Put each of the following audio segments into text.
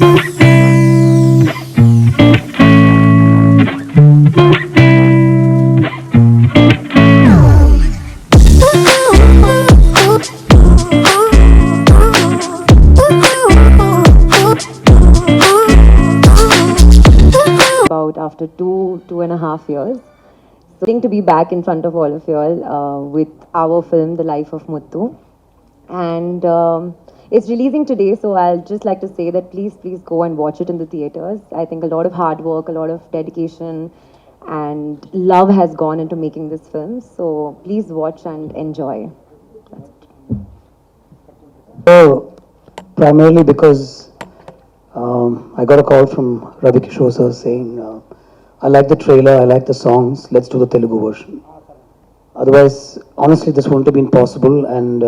About after 2.5 years. So, to be back in front of all of you all with our film, The Life of Muthu. And it's releasing today, so I'll just like to say that please go and watch it in the theaters. I think a lot of hard work, a lot of dedication, and love has gone into making this film. So please watch and enjoy. So, primarily because I got a call from Ravi Kishore sir saying, I like the trailer, I like the songs, let's do the Telugu version. Otherwise, honestly, this wouldn't have been possible. And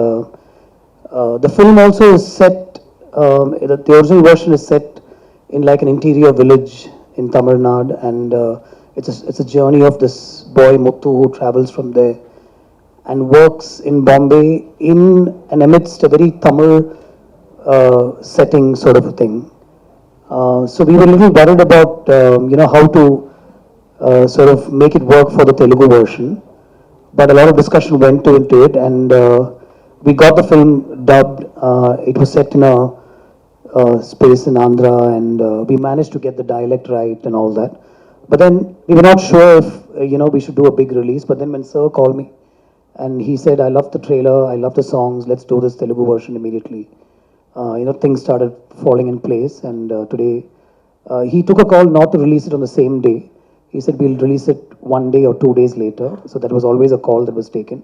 the film also is set, the original version is set in like an interior village in Tamil Nadu. And it's a journey of this boy Muthu who travels from there and works in Bombay in and amidst a very Tamil setting sort of a thing. So we were a little worried about how to sort of make it work for the Telugu version, but a lot of discussion went into it, and we got the film dubbed. It was set in a space in Andhra, and we managed to get the dialect right and all that. But then we were not sure if we should do a big release. But then when Sir called me, and he said, "I love the trailer, I love the songs. Let's do this Telugu version immediately." Things started falling in place, and today he took a call not to release it on the same day. He said we'll release it 1 day or 2 days later. So that was always a call that was taken,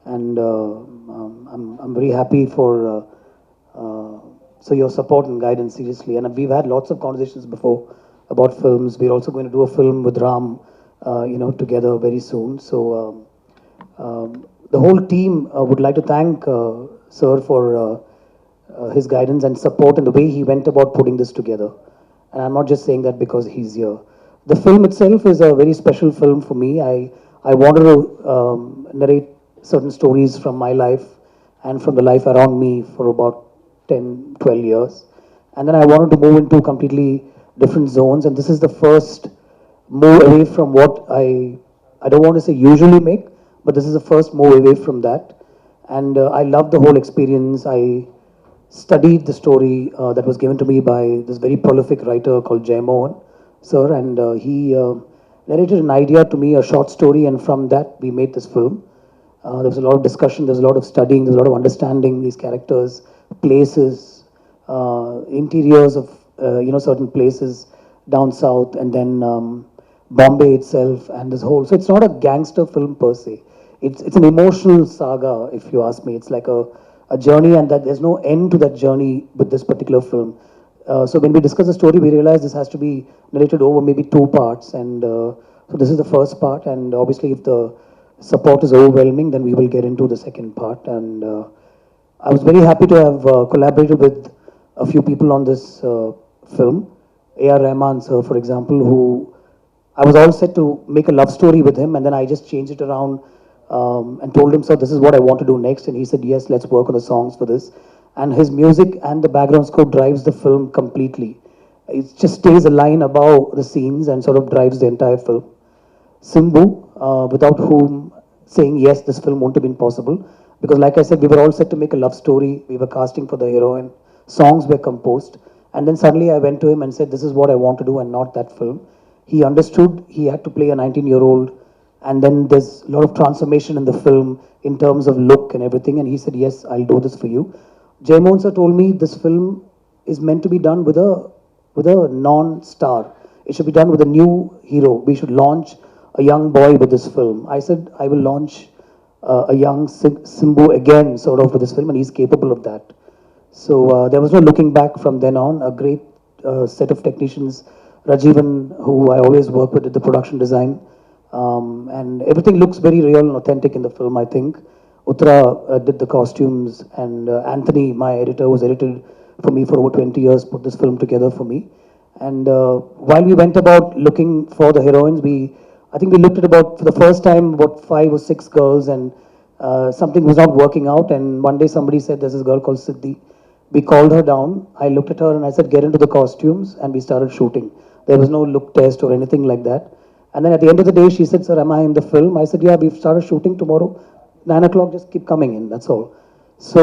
and I'm very happy for so your support and guidance, seriously. And we've had lots of conversations before about films. We're also going to do a film with Ram, together very soon. So the whole team would like to thank Sir for his guidance and support and the way he went about putting this together. And I'm not just saying that because he's here. The film itself is a very special film for me. I wanted to narrate certain stories from my life and from the life around me for about 10, 12 years. And then I wanted to move into completely different zones. And this is the first move away from what I don't want to say usually make, but this is the first move away from that. And I love the whole experience. I studied the story that was given to me by this very prolific writer called Mohan, sir, and he narrated an idea to me, a short story, and from that we made this film. There was a lot of discussion, there's a lot of studying, there's a lot of understanding these characters, places, interiors of certain places down south, and then Bombay itself, and this whole. So it's not a gangster film per se. It's an emotional saga, if you ask me. It's like a journey, and that there's no end to that journey with this particular film. So when we discussed the story, we realized this has to be narrated over maybe 2 parts, and so this is the first part. And obviously, if the support is overwhelming, then we will get into the second part. And I was very happy to have collaborated with a few people on this film. Rahman, sir, for example, who I was all set to make a love story with him, and then I just changed it around. And told him, "Sir, this is what I want to do next." And he said, "Yes, let's work on the songs for this." And his music and the background score drives the film completely. It just stays a line above the scenes and sort of drives the entire film. Simbu, without whom saying yes, this film wouldn't have been possible. Because like I said, we were all set to make a love story. We were casting for the heroine. Songs were composed. And then suddenly I went to him and said, "This is what I want to do and not that film." He understood. He had to play a 19-year-old. And then there's a lot of transformation in the film in terms of look and everything. And he said, "Yes, I'll do this for you." Mohan sir told me this film is meant to be done with a non-star. It should be done with a new hero. We should launch a young boy with this film. I said, "I will launch a young Simbu again, sort of, with this film, and he's capable of that." So there was no looking back from then on. A great set of technicians, Rajivan, who I always work with, did the production design. And everything looks very real and authentic in the film, I think. Uttara did the costumes, and Anthony, my editor, who's edited for me for over 20 years, put this film together for me. And while we went about looking for the heroines, I think we looked at about, for the first time, about 5 or 6 girls, and something was not working out. And one day somebody said, "There's this girl called Siddhi." We called her down. I looked at her and I said, get into the costumes, and we started shooting. There was no look test or anything like that. And then at the end of the day, she said, sir, am I in the film? I said, yeah, we've started shooting tomorrow. 9 o'clock, just keep coming in, that's all. So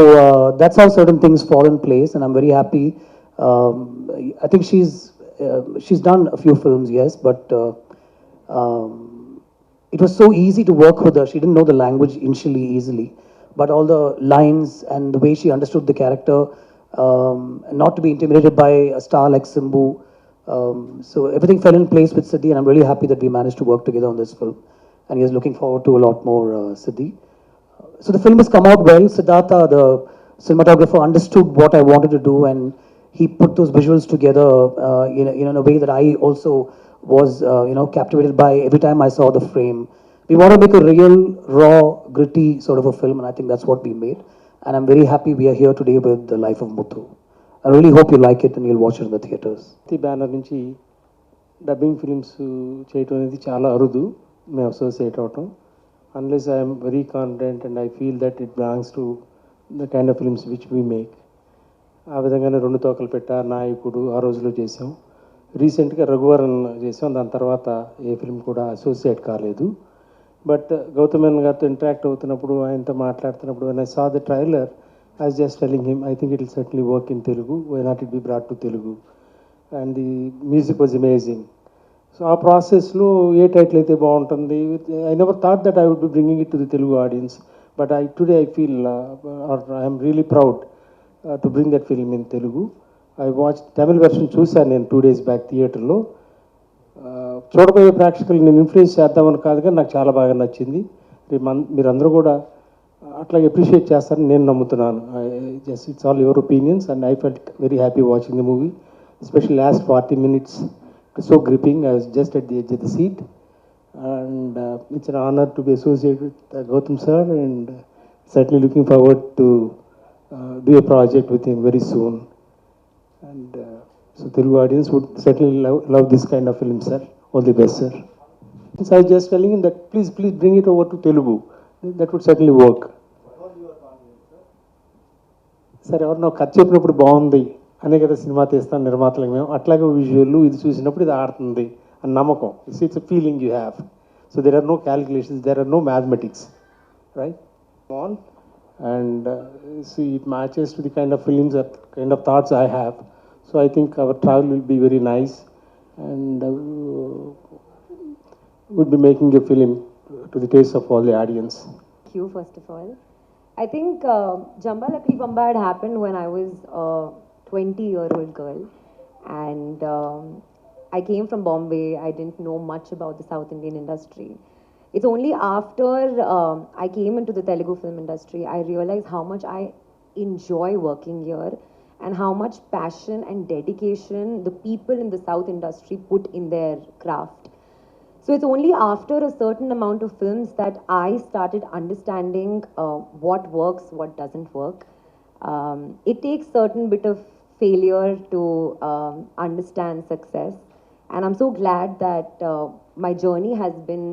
that's how certain things fall in place, and I'm very happy. I think she's done a few films, yes, but it was so easy to work with her. She didn't know the language initially easily, but all the lines and the way she understood the character, not to be intimidated by a star like Simbu. So everything fell in place with Siddhi, and I'm really happy that we managed to work together on this film. And he is looking forward to a lot more, Siddhi. So the film has come out well. Siddhartha, the cinematographer, understood what I wanted to do, and he put those visuals together in a way that I also was captivated by every time I saw the frame. We want to make a real, raw, gritty sort of a film, and I think that's what we made. And I'm very happy we are here today with The Life of Muthu. I really hope you like it and you'll watch it in the theaters. ఈ banner నుంచి dubbing films చేయటం అనేది చాలా అరుదు మేము associate అవటం unless I'm very confident and I feel that it belongs to the kind of films which we make. ఆ విధంగానే రెండు తోకలు పెట్టా, నాయకుడు ఆ రోజులో చేసాం. రీసెంట్గా రఘువరన్ చేసాం. దాని తర్వాత ఏ ఫిల్మ్ కూడా అసోసియేట్ కాలేదు. బట్ గౌతమ్ మేనన్ గారితో ఇంటరాక్ట్ అవుతున్నప్పుడు, ఆయనతో మాట్లాడుతున్నప్పుడు when I saw the trailer, I was just telling him, I think it will certainly work in Telugu. Why not it be brought to Telugu? And the music was amazing. So ఆ ప్రాసెస్లో ఏ title అయితే బాగుంటుంది, I never thought that I would be bringing it to the Telugu audience, but today I feel I'm really proud to bring that film in Telugu. I watch Tamil version చూశాను నేను 2 days back థియేటర్లో. చూడబోయే ప్రేక్షకులు నేను ఇన్ఫ్లుయెన్స్ చేద్దామని కాదు, కానీ నాకు చాలా బాగా నచ్చింది. మీరందరూ కూడా అట్లాగే అప్రిషియేట్ చేస్తారని నేను నమ్ముతున్నాను. Just it's all your opinions and I felt very happy watching the movie, especially last 40 minutes. So gripping. I was just at the edge of the seat, and it's an honor to be associated with Gautham sir, and certainly looking forward to do a project with him very soon. And so Telugu audience would certainly love this kind of film, sir. All the best, sir. So I was just telling him that please bring it over to Telugu. That would certainly work. Sir, ఎవరు నాకు కథ చెప్పినప్పుడు బాగుంది అనే కదా cinema తీస్తాను నిర్మాతలకు మేము. అట్లాగే విజువల్ ఇది చూసినప్పుడు ఇది ఆడుతుంది అని నమ్మకం. It's a feeling you have. So there are no calculations, there are no mathematics, right? On and see it matches to the kind of films, that kind of thoughts I have. So I think our travel will be very nice, and would be making a film to the taste of all the audience. Thank you, first of all. I think Jamba Lakdi Bamba had happened when I was 20-year-old girl, and I came from Bombay. I didn't know much about the South Indian industry. It's only after I came into the Telugu film industry I realized how much I enjoy working here and how much passion and dedication the people in the South industry put in their craft. So it's only after a certain amount of films that I started understanding what works, what doesn't work. It takes certain bit of failure to understand success, and I'm so glad that my journey has been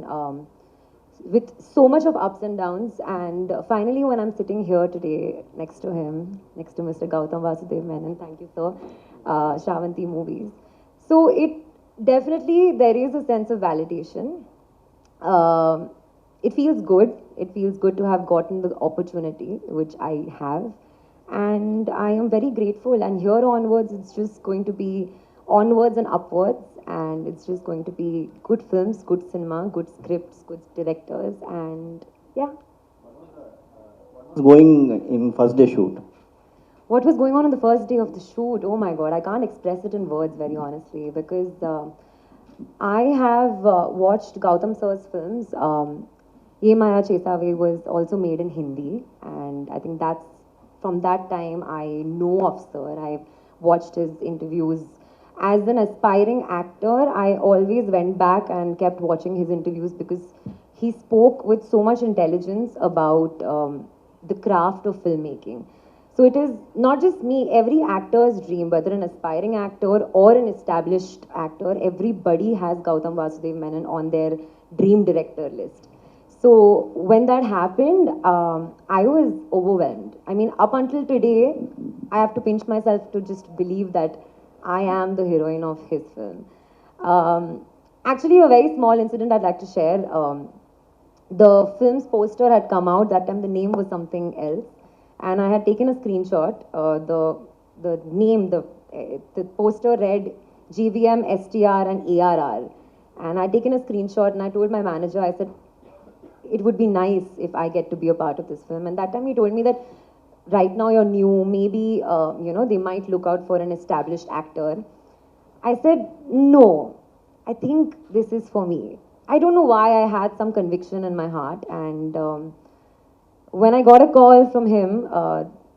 with so much of ups and downs, and finally when I'm sitting here today next to him, next to Mr. Gautham Vasudev Menon, thank you sir, Shravanti Movies. So it definitely, there is a sense of validation. It feels good. It feels good to have gotten the opportunity, which I have. And I am very grateful. And here onwards, it's just going to be onwards and upwards. And it's just going to be good films, good cinema, good scripts, good directors. And yeah. What's going in first day shoot? What was going on the first day of the shoot? Oh my God, I can't express it in words very honestly, because I have watched Gautham sir's films. Ye Maya Chetave was also made in Hindi, and I think that's from that time I know of sir. I've watched his interviews. As an aspiring actor, I always went back and kept watching his interviews because he spoke with so much intelligence about the craft of filmmaking. So it is not just me, every actor's dream, whether an aspiring actor or an established actor, everybody has Gautham Vasudev Menon on their dream director list. So when that happened, I was overwhelmed. I mean, up until today, I have to pinch myself to just believe that I am the heroine of his film. Actually, a very small incident I'd like to share. The film's poster had come out. That time the name was something else, and I had taken a screenshot. The name, the poster read GVM, STR, and ARR, and I'd taken a screenshot, and I told my manager, I said, it would be nice if I get to be a part of this film. And that time he told me that right now you're new, maybe they might look out for an established actor. I said, no, I think this is for me. I don't know why I had some conviction in my heart. And when I got a call from him,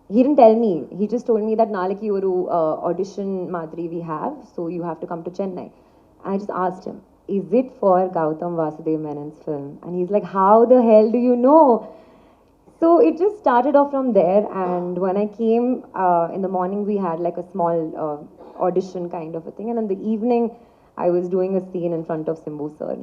he didn't tell me. He just told me that Nalaki Oru audition Madri we have, so you have to come to Chennai. I just asked him, is it for Gautham Vasudev Menon's film? And he's like, how the hell do you know? So it just started off from there. And when I came in the morning, we had like a small audition kind of a thing. And in the evening, I was doing a scene in front of Simbu sir.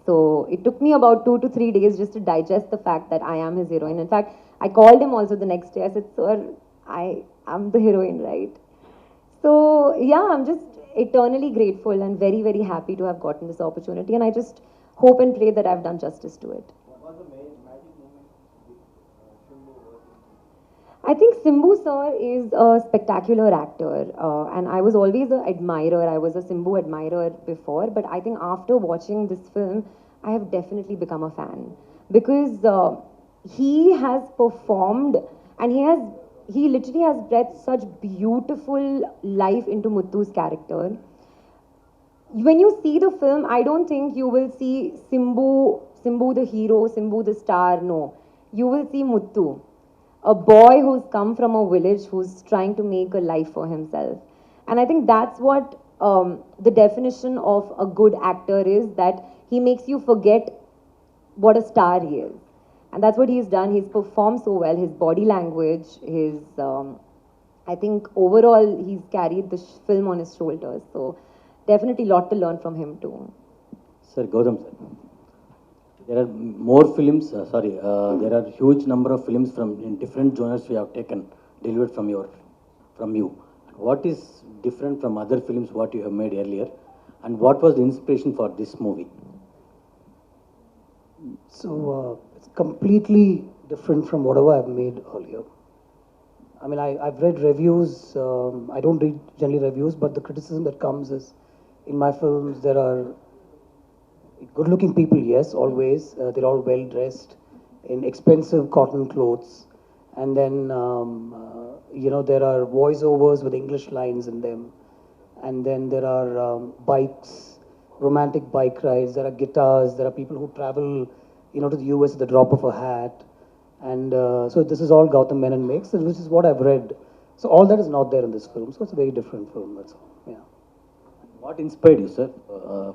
So it took me about 2 to 3 days just to digest the fact that I am his heroine. In fact, I called him also the next day. I said, sir, I'm the heroine, right? So yeah, I'm just eternally grateful and very, very happy to have gotten this opportunity. And I just hope and pray that I've done justice to it. I think Simbu sir is a spectacular actor, and I was always an admirer. I was a Simbu admirer before, but I think after watching this film, I have definitely become a fan because he has performed and he literally has bred such beautiful life into Muthu's character. When you see the film, I don't think you will see Simbu the hero, Simbu the star. No, you will see Muthu, a boy who's come from a village who's trying to make a life for himself. And I think that's what the definition of a good actor is, that he makes you forget what a star he is. And that's what he's done. He's performed so well. His body language, I think overall he's carried the film on his shoulders. So definitely a lot to learn from him too. Sir, Gautam sir, there are more films, there are huge number of films from in different genres we have taken, delivered from you. What is different from other films what you have made earlier, and what was the inspiration for this movie? So it's completely different from whatever I've made earlier. I mean, I've read reviews. I don't read generally reviews, but the criticism that comes is, in my films, there are good-looking people, yes, always. They're all well-dressed in expensive cotton clothes. And then, there are voiceovers with English lines in them. And then there are bikes, romantic bike rides. There are guitars. There are people who travel, to the US at the drop of a hat. And so this is all Gautham Menon makes, which is what I've read. So all that is not there in this film. So it's a very different film, that's all. Yeah. What inspired you, sir,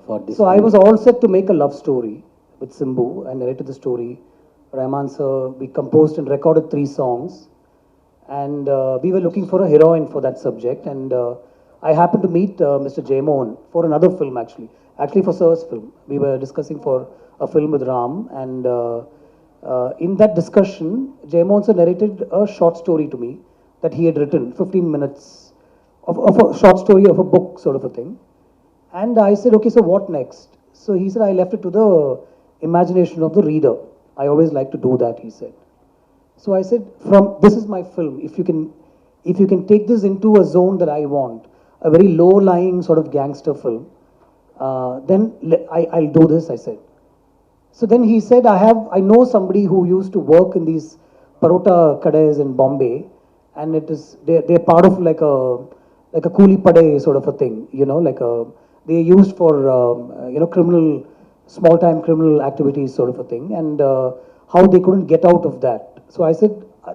for this? So I was all set to make a love story with Simbu. I narrated the story. Rahman sir, we composed and recorded 3 songs. And we were looking for a heroine for that subject. And I happened to meet Mr. Jaimon for another film, actually for sir's film. We were discussing for a film with Ram. And in that discussion, Jaimon sir narrated a short story to me that he had written, 15 minutes of a short story of a book sort of a thing. And I said, okay, so what next? So he said, I left it to the imagination of the reader. I always like to do that, he said. So I said, this is my film. If you can take this into a zone that I want, a very low-lying sort of gangster film, then I'll do this, I said. So then he said, I know somebody who used to work in these parota kades in Bombay, and they're part of like a coolie pade sort of a thing, they're used for, small-time criminal activities sort of a thing, and how they couldn't get out of that. So I said,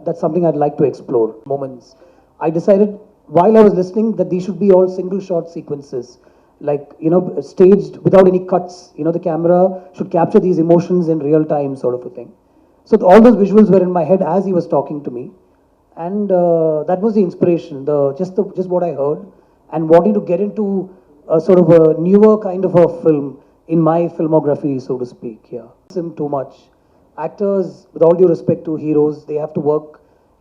that's something I'd like to explore. Moments. I decided, while I was listening, that these should be all single-shot sequences, staged without any cuts. The camera should capture these emotions in real time sort of a thing. So all those visuals were in my head as he was talking to me. And that was the inspiration, just what I heard, and wanting to get into a sort of a newer kind of a film in my filmography, so to speak. Yeah, him too much. Actors, with all due respect to heroes, they have to work.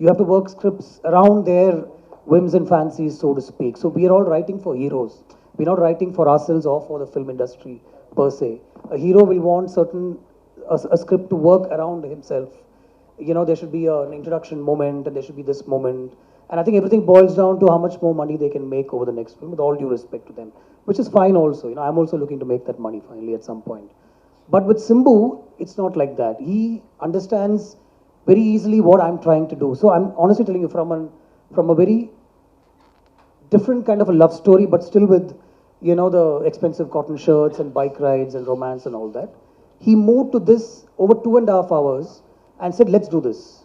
You have to work scripts around their whims and fancies, so to speak. So we are all writing for heroes. We're not writing for ourselves or for the film industry per se. A hero will want a script to work around himself. You know, there should be an introduction moment, and there should be this moment. And I think everything boils down to how much more money they can make over the next film, with all due respect to them, which is fine also. You know, I'm also looking to make that money finally at some point. But with Simbu, it's not like that. He understands very easily what I'm trying to do. So I'm honestly telling you, from a very different kind of a love story, but still with, you know, the expensive cotton shirts and bike rides and romance and all that. He moved to this over 2.5 hours and said, let's do this.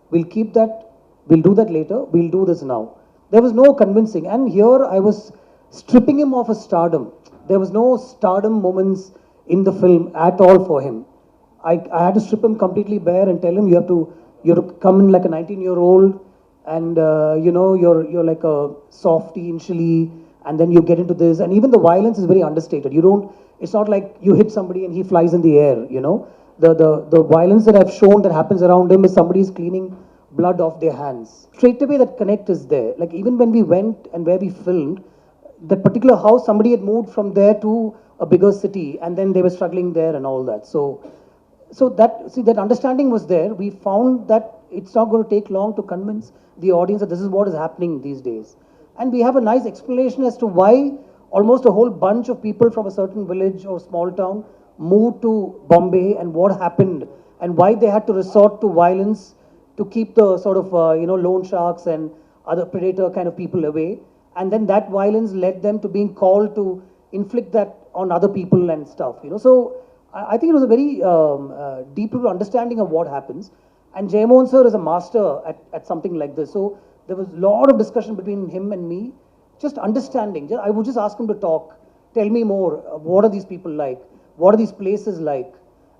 We'll keep that, we'll do that later, we'll do this now. There was no convincing. And here I was stripping him of his stardom. There was no stardom moments in the film at all for him. I had to strip him completely bare and tell him you have to come in like a 19-year-old, and you know, you're like a softie initially, and then you get into this, and even the violence is very understated. It's not like you hit somebody and he flies in the air, you know. The violence that I've shown that happens around him is somebody's cleaning blood off their hands. Straight away that connect is there. Like even when we went and where we filmed, that particular house, somebody had moved from there to a bigger city, and then they were struggling there and all that. So that understanding was there. We found that it's not going to take long to convince the audience that this is what is happening these days. And we have a nice explanation as to why almost a whole bunch of people from a certain village or small town moved to Bombay, and what happened, and why they had to resort to violence to keep the sort of, you know, loan sharks and other predator kind of people away. And then that violence led them to being called to inflict that on other people and stuff, you know. So I think it was a very deep understanding of what happens. And Jaymohan sir is a master at something like this. So there was a lot of discussion between him and me, just understanding. I would just ask him to talk, tell me more. What are these people like? What are these places like?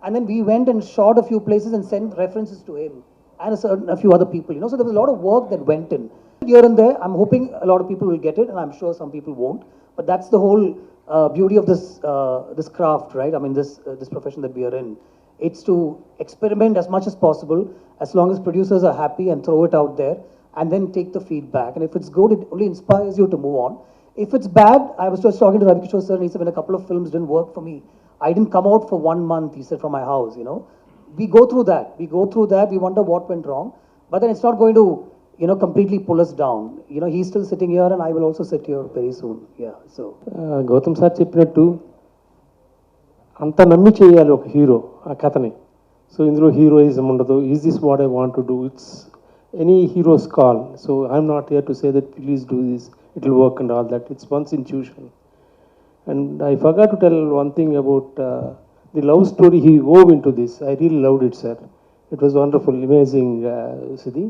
And then we went and shot a few places and sent references to him and a few other people, you know. So there was a lot of work that went in. Here and there, I'm hoping a lot of people will get it, and I'm sure some people won't. But that's the whole beauty of this craft, right? I mean, this profession that we are in. It's to experiment as much as possible, as long as producers are happy, and throw it out there, and then take the feedback. And if it's good, it only inspires you to move on. If it's bad, I was just talking to Ravi Kishore sir, and he said, when a couple of films didn't work for me, I didn't come out for 1 month, he said, from my house, you know. We go through that. We wonder what went wrong. But then it's not going to, you know, completely pull us down. You know, he's still sitting here, and I will also sit here very soon. Yeah, so. Gautam sir చెప్పినట్టు అంత నమ్మి చేయాలి ఒక hero ఆ కథని. So ఇందులో heroism ఉండదు. Is this what I want to do, it's any heroes call. So I'm not here to say that please do this, it will work and all that. It's once intuition. And I forgot to tell one thing about the love story he wove into this. I really loved it, sir. It was wonderful, amazing, Siddhi.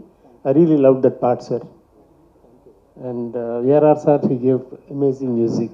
I really loved that part, sir. And ARR sir, he gave amazing music.